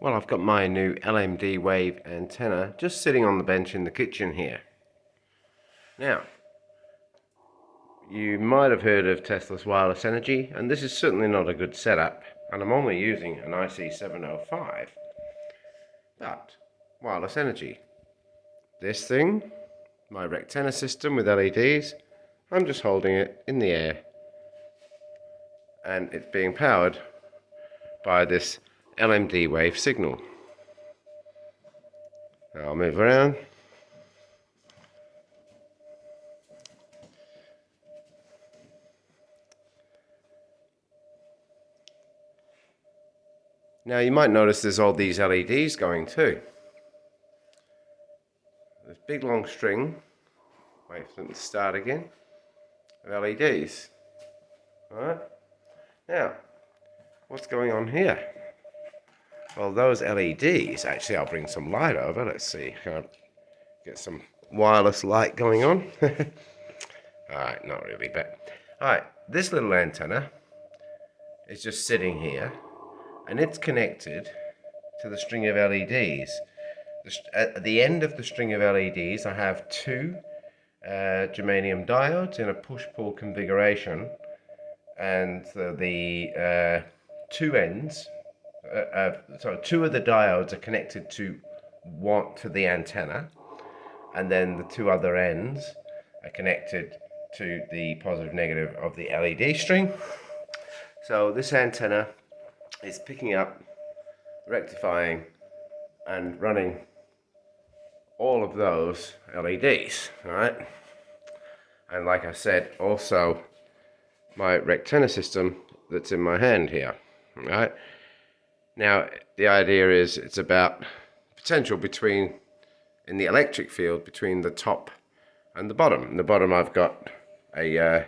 Well, I've got my new LMD wave antenna just sitting on the bench in the kitchen here. Now, you might have heard of Tesla's wireless energy, and this is certainly not a good setup, and I'm only using an IC705. But, wireless energy. This thing, my rectenna system with LEDs, I'm just holding it in the air, and it's being powered by this LMD wave signal. Now I'll move around. Now you might notice there's all these LEDs going too. This big long string, wait for them to start again, of LEDs. Alright, now what's going on here? Well, those LEDs, actually I'll bring some light over, let's see, can I get some wireless light going on? Alright, not really, but alright, this little antenna is just sitting here and it's connected to the string of LEDs. At the end of the string of LEDs I have two germanium diodes in a push-pull configuration, and the two ends, two of the diodes are connected to the antenna, and then the two other ends are connected to the positive negative of the LED string. So this antenna is picking up, rectifying, and running all of those LEDs, right? And like I said, also my rectenna system that's in my hand here, right? Now the idea is it's about potential between, in the electric field, between the top and the bottom. In the bottom I've got a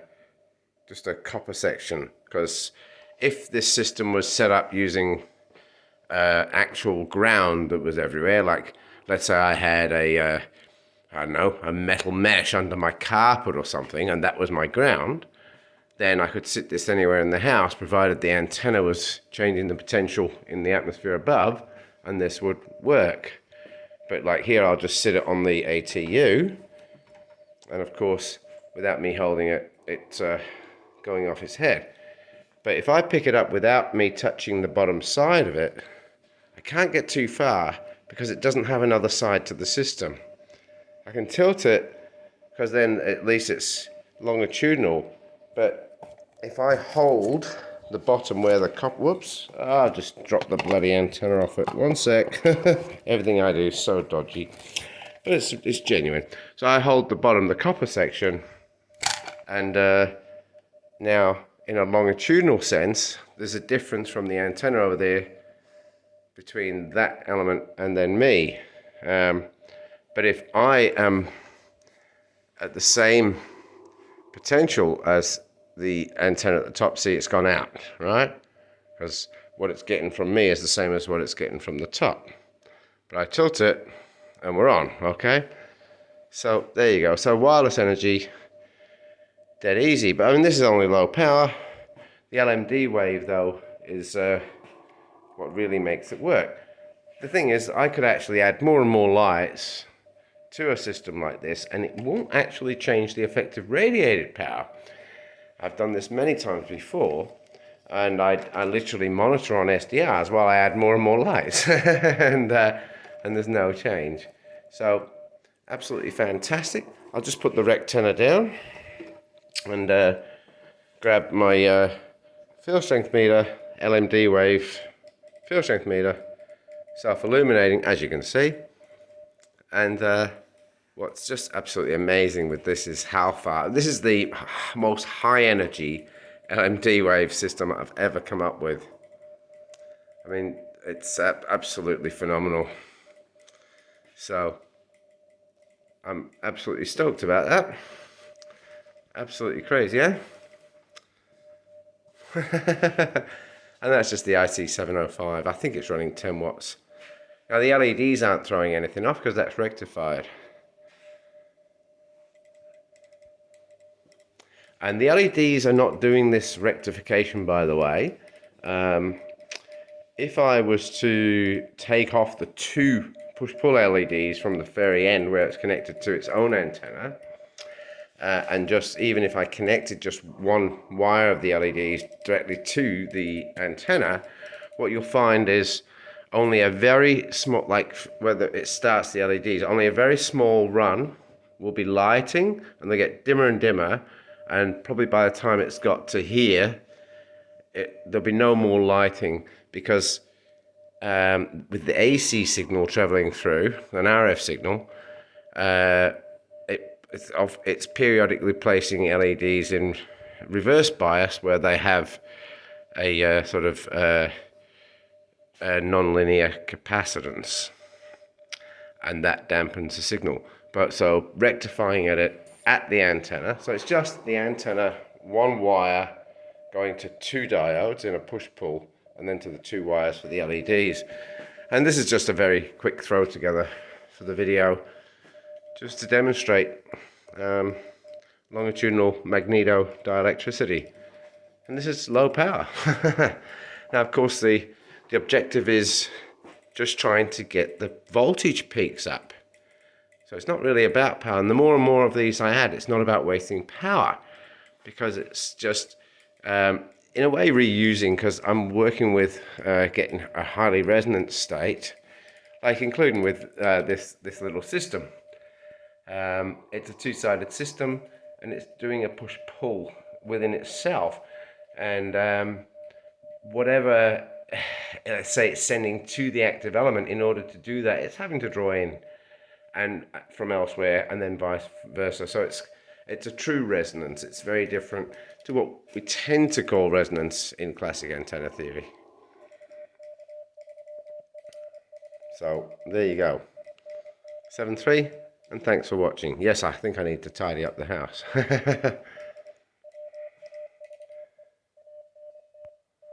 just a copper section, because if this system was set up using actual ground that was everywhere, like let's say I had I don't know, a metal mesh under my carpet or something, and that was my ground, then I could sit this anywhere in the house, provided the antenna was changing the potential in the atmosphere above, and this would work. But like here, I'll just sit it on the ATU, and of course, without me holding it, it's going off its head. But if I pick it up without me touching the bottom side of it, I can't get too far because it doesn't have another side to the system. I can tilt it because then at least it's longitudinal, but if I hold the bottom where the whoops, I'll just drop the bloody antenna off it. One sec. Everything I do is so dodgy, but it's genuine. So I hold the bottom, the copper section, and now in a longitudinal sense, there's a difference from the antenna over there between that element and then me. But if I am at the same potential as the antenna at the top, see, it's gone out, right? Because what it's getting from me is the same as what it's getting from the top. But I tilt it and we're on, okay? So there you go. So wireless energy, dead easy. But I mean, this is only low power. The LMD wave though is what really makes it work. The thing is, I could actually add more and more lights to a system like this, and it won't actually change the effective radiated power. I've done this many times before, and I literally monitor on SDRs while I add more and more lights, and there's no change. So absolutely fantastic. I'll just put the rectenna down and grab my field strength meter, LMD wave field strength meter, self-illuminating, as you can see. And what's just absolutely amazing with this is how far, this is the most high energy LMD wave system I've ever come up with. I mean, it's absolutely phenomenal. So I'm absolutely stoked about that. Absolutely crazy, yeah? And that's just the IC705. I think it's running 10 watts. Now the LEDs aren't throwing anything off because that's rectified. And the LEDs are not doing this rectification, by the way. if I was to take off the two push-pull LEDs from the very end where it's connected to its own antenna, and just even if I connected just one wire of the LEDs directly to the antenna, what you'll find is only a very small, like whether it starts the LEDs, only a very small run will be lighting, and they get dimmer and dimmer, and probably by the time it's got to here, there'll be no more lighting, because with the AC signal traveling through, an RF signal, it's periodically placing LEDs in reverse bias where they have a sort of a non-linear capacitance, and that dampens the signal. But so rectifying it at the antenna, so it's just the antenna, one wire going to two diodes in a push-pull, and then to the two wires for the LEDs. And this is just a very quick throw together for the video, just to demonstrate longitudinal magneto dielectricity. And this is low power. Now, of course, the objective is just trying to get the voltage peaks up. So it's not really about power. And the more and more of these I add, it's not about wasting power, because it's just, in a way, reusing, because I'm working with getting a highly resonant state, like including with this little system. It's a two-sided system, and it's doing a push-pull within itself, and whatever, let's say, it's sending to the active element, in order to do that, it's having to draw in and from elsewhere, and then vice versa. So it's a true resonance. It's very different to what we tend to call resonance in classic antenna theory. So there you go. 7.3, and thanks for watching. Yes, I think I need to tidy up the house.